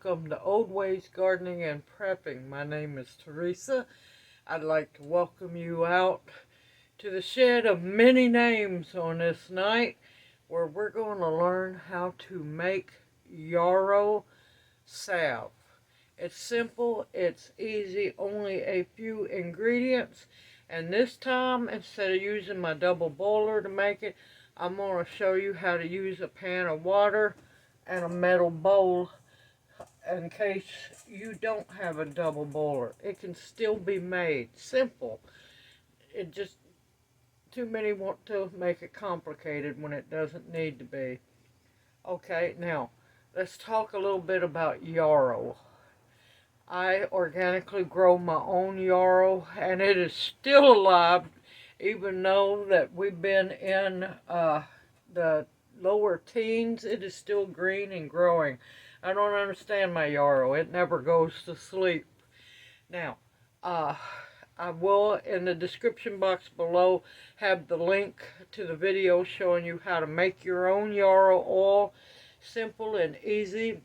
welcome to Old Ways Gardening and Prepping. My name is Teresa. I'd like to welcome you out to the shed of many names on this night, where we're going to learn how to make Yarrow Salve. It's simple, it's easy, only a few ingredients, and this time, instead of using my double boiler to make it, I'm going to show you how to use a pan of water and a metal bowl in case you don't have a double boiler. It can still be made simple. It just, too many want to make it complicated when it doesn't need to be. Okay, now let's talk a little bit about yarrow. I organically grow my own yarrow, and it is still alive, even though that we've been in the lower teens. It is still green and growing. I don't understand my yarrow. It never goes to sleep. Now, I will, in the description box below, have the link to the video showing you how to make your own yarrow oil. Simple and easy,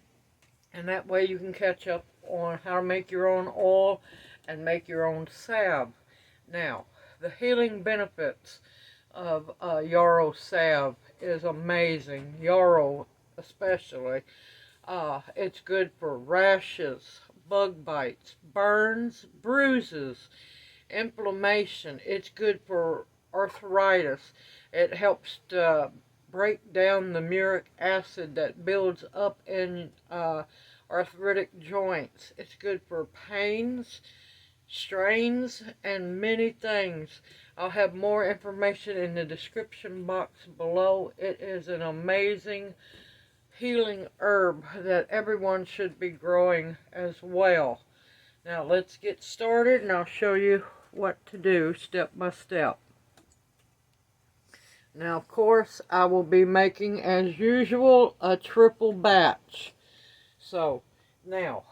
and that way you can catch up on how to make your own oil and make your own salve. Now, the healing benefits of Yarrow Salve is amazing. Yarrow especially. It's good for rashes, bug bites, burns, bruises, inflammation. It's good for arthritis. It helps to break down the uric acid that builds up in arthritic joints. It's good for pains, strains, and many things. I'll have more information in the description box below. It is an amazing healing herb that everyone should be growing as well. Now let's get started, and I'll show you what to do step by step. Now, of course, I will be making, as usual, a triple batch. So, now,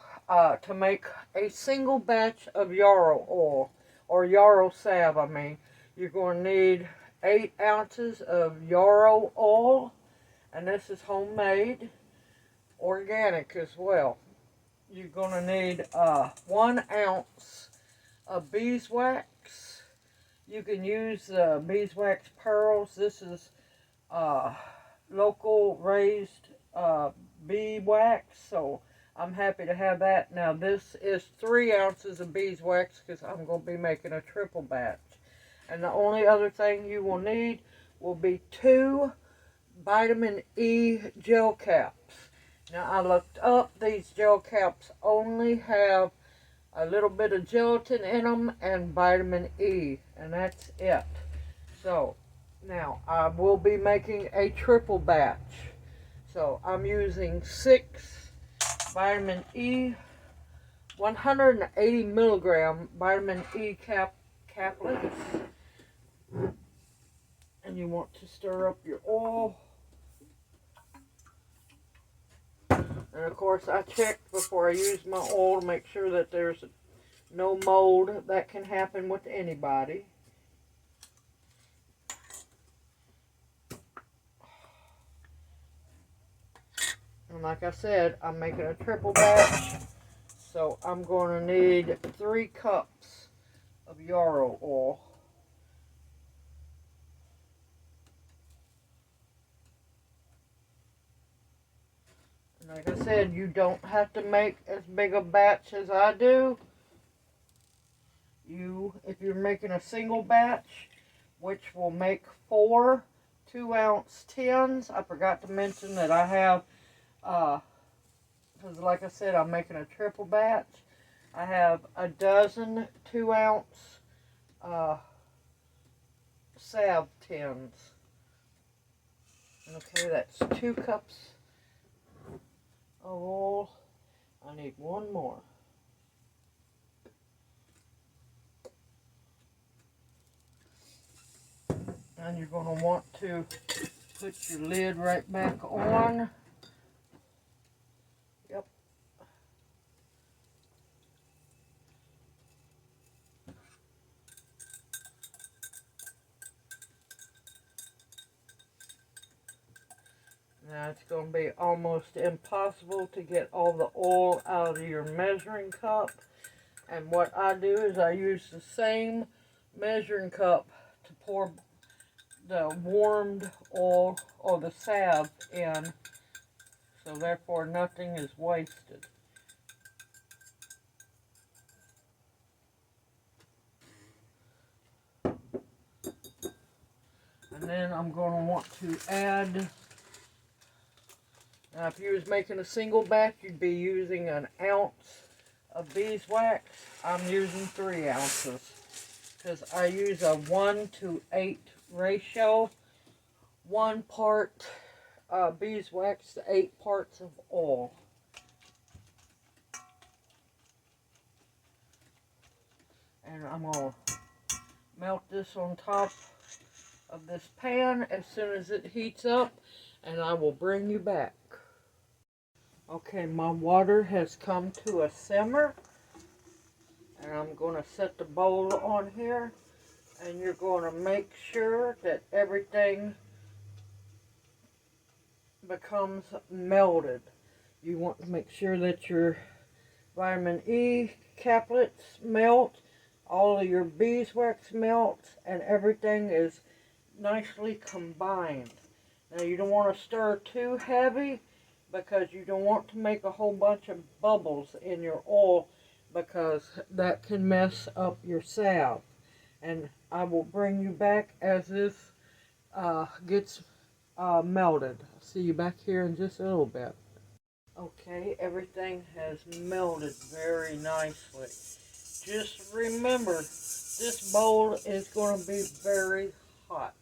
to make a single batch of yarrow oil, or yarrow salve, I mean, you're going to need 8 ounces of yarrow oil, and this is homemade, organic as well. You're going to need 1 ounce of beeswax. You can use beeswax pearls. This is local raised bee wax, so I'm happy to have that. Now this is 3 ounces of beeswax because I'm going to be making a triple batch. And the only other thing you will need will be 2 vitamin E gel caps. Now I looked up, these gel caps only have a little bit of gelatin in them and vitamin E, and that's it. So now I will be making a triple batch. So I'm using 6 vitamin E, 180 milligram vitamin E caplets. And you want to stir up your oil. And of course I checked before I use my oil to make sure that there's no mold. That can happen with anybody. And like I said, I'm making a triple batch, so I'm going to need 3 cups of yarrow oil. And like I said, you don't have to make as big a batch as I do. If you're making a single batch, which will make 4 2-ounce tins. I forgot to mention that I have, because like I said, I'm making a triple batch. I have a dozen 2-ounce salve tins. Okay, that's 2 cups of oil. I need 1 more. And you're going to want to put your lid right back on. Yep. Now it's going to be almost impossible to get all the oil out of your measuring cup. And what I do is I use the same measuring cup to pour the warmed oil or the salve in. So therefore nothing is wasted. And then I'm going to want to add, now if you was making a single batch, you'd be using an ounce of beeswax. I'm using 3 ounces because I use a 1:8 ratio. 1 part beeswax to 8 parts of oil. And I'm going to melt this on top of this pan as soon as it heats up, and I will bring you back. Okay, my water has come to a simmer, and I'm going to set the bowl on here, and you're going to make sure that everything becomes melted. You want to make sure that your vitamin E caplets melt, all of your beeswax melts, and everything is nicely combined. Now you don't want to stir too heavy because you don't want to make a whole bunch of bubbles in your oil, because that can mess up your salve. And I will bring you back as this gets melted. I'll see you back here in just a little bit. Okay, everything has melted very nicely. Just remember, this bowl is going to be very hot.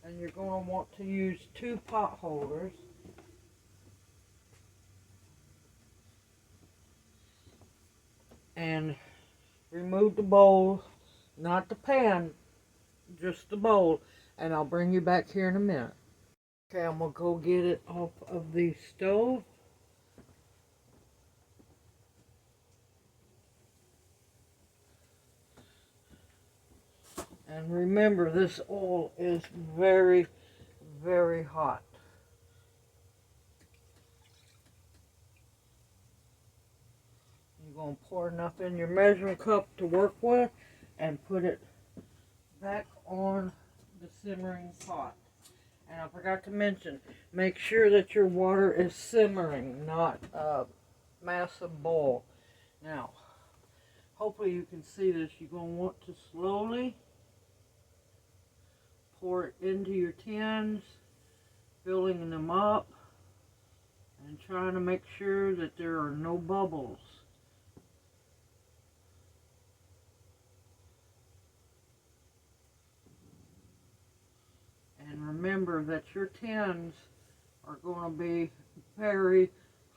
And you're going to want to use 2 pot holders. And remove the bowl, not the pan, just the bowl. And I'll bring you back here in a minute. Okay, I'm going to go get it off of the stove. And remember, this oil is very, very hot. You're going to pour enough in your measuring cup to work with and put it back on the simmering pot. And I forgot to mention, make sure that your water is simmering, not a massive boil. Now, hopefully you can see this. You're going to want to slowly pour it into your tins, filling them up, and trying to make sure that there are no bubbles. And remember that your tins are going to be very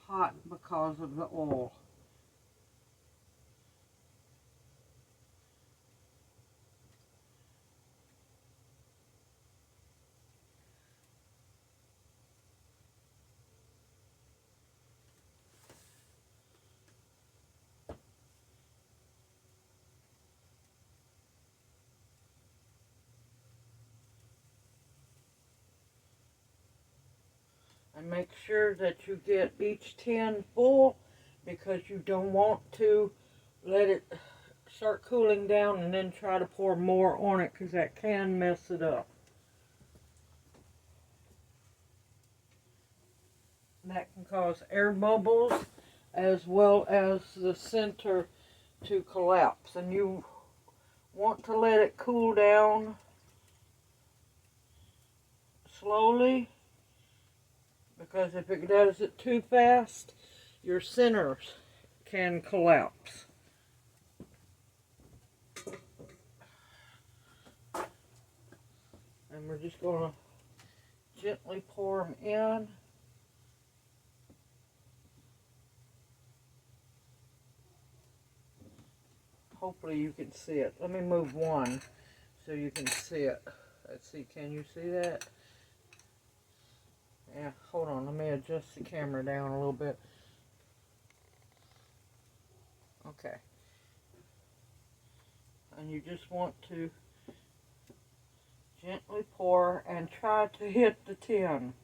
hot because of the oil. And make sure that you get each tin full, because you don't want to let it start cooling down and then try to pour more on it, because that can mess it up. That can cause air bubbles as well as the center to collapse. And you want to let it cool down slowly, because if it does it too fast, your centers can collapse. And we're just going to gently pour them in. Hopefully you can see it. Let me move one so you can see it. Let's see, can you see that? Yeah, hold on, let me adjust the camera down a little bit. Okay. And you just want to Gently pour and try to hit the tin.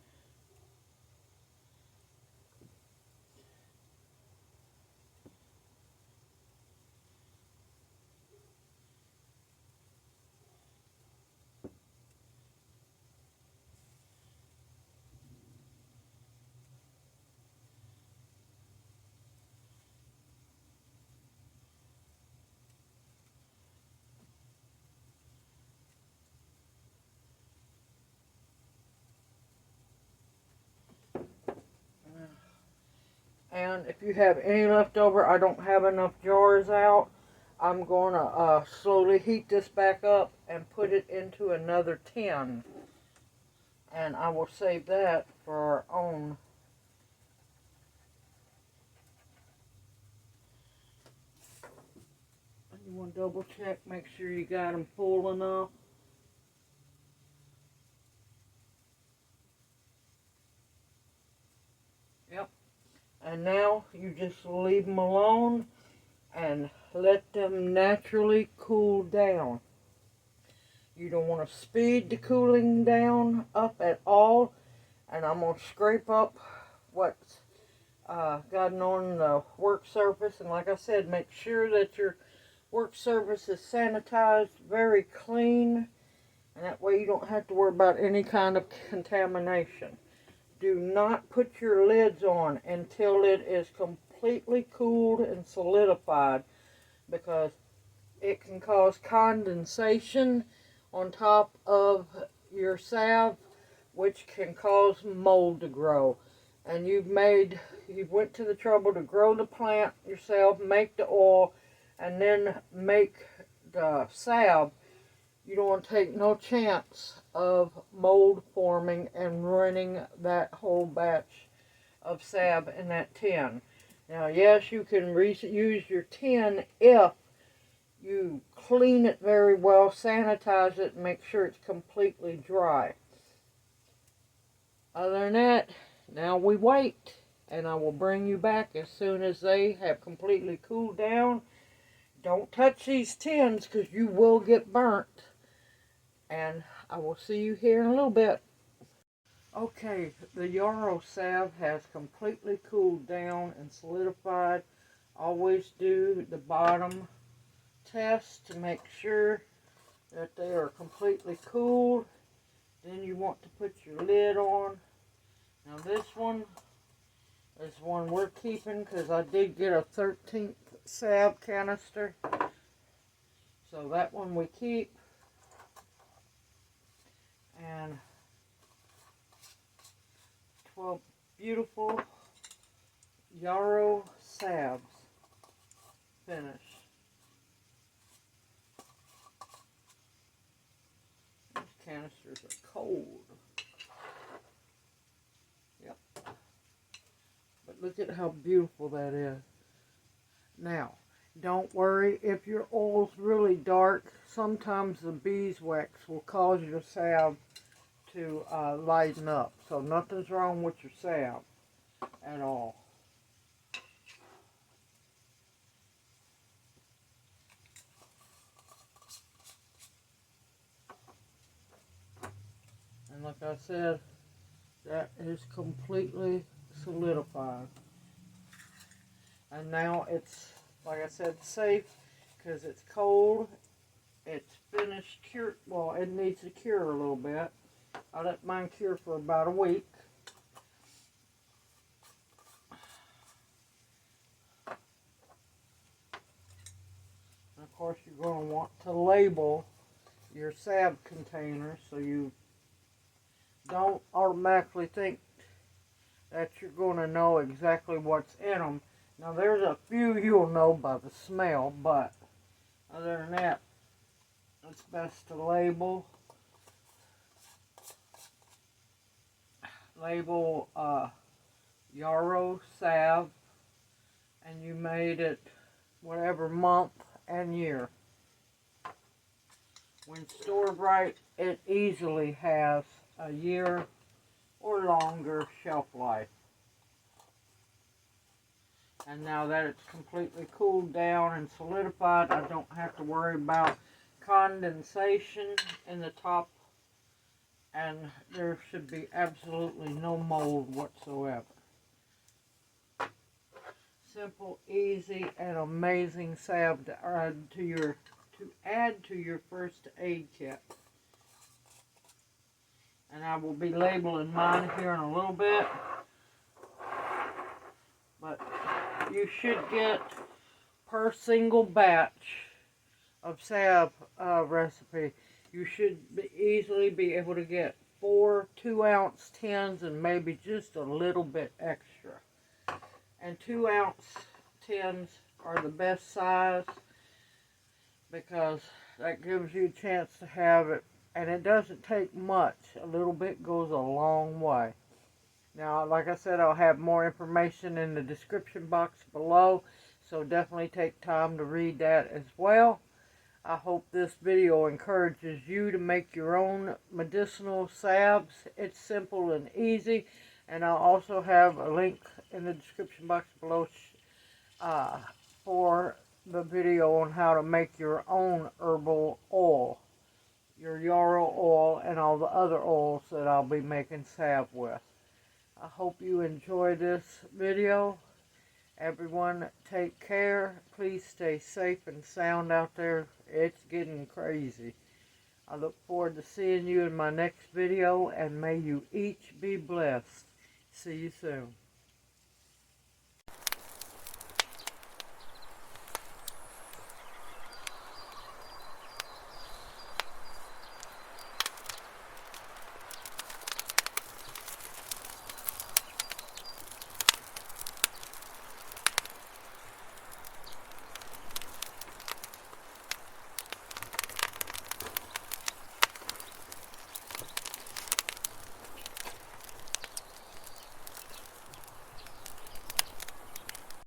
And if you have any left over, I don't have enough jars out. I'm going to slowly heat this back up and put it into another tin. And I will save that for our own. You want to double check, make sure you got them full enough. Yep. And now you just leave them alone and let them naturally cool down. You don't want to speed the cooling down up at all. And I'm going to scrape up what's gotten on the work surface. And like I said, make sure that your work surface is sanitized, very clean. And that way you don't have to worry about any kind of contamination. Do not put your lids on until it is completely cooled and solidified, because it can cause condensation on top of your salve, which can cause mold to grow. And you've went to the trouble to grow the plant yourself, make the oil, and then make the salve. You don't want to take no chance of mold forming and ruining that whole batch of salve in that tin. Now, yes, you can reuse your tin if you clean it very well, sanitize it, and make sure it's completely dry. Other than that, now we wait, and I will bring you back as soon as they have completely cooled down. Don't touch these tins because you will get burnt. And I will see you here in a little bit. Okay, the Yarrow Salve has completely cooled down and solidified. Always do the bottom test to make sure that they are completely cooled. Then you want to put your lid on. Now this one is one we're keeping because I did get a 13th salve canister. So that one we keep. And 12 beautiful Yarrow Salves finish. These canisters are cold. Yep. But look at how beautiful that is. Now, don't worry if your oil's really dark. Sometimes the beeswax will cause your salve to lighten up. So nothing's wrong with your salve at all. And like I said, that is completely solidified. And now it's, like I said, safe because it's cold. It's finished cured. Well, it needs to cure a little bit. I let mine cure for about a week. And of course, you're going to want to label your salve containers so you don't automatically think that you're going to know exactly what's in them. Now, there's a few you'll know by the smell, but other than that, it's best to label. Label Yarrow Salve, and you made it whatever month and year. When stored right, it easily has a year or longer shelf life. And now that it's completely cooled down and solidified, I don't have to worry about condensation in the top and there should be absolutely no mold whatsoever. Simple, easy, and amazing salve to add to your first aid kit. And I will be labeling mine here in a little bit. But you should get, per single batch of salve recipe, you should easily be able to get 4 2-ounce tins and maybe just a little bit extra. And 2-ounce tins are the best size because that gives you a chance to have it, and it doesn't take much. A little bit goes a long way. Now, like I said, I'll have more information in the description box below, so definitely take time to read that as well. I hope this video encourages you to make your own medicinal salves. It's simple and easy, and I'll also have a link in the description box below for the video on how to make your own herbal oil, your Yarrow oil, and all the other oils that I'll be making salve with. I hope you enjoy this video. Everyone, take care. Please stay safe and sound out there. It's getting crazy. I look forward to seeing you in my next video, and may you each be blessed. See you soon.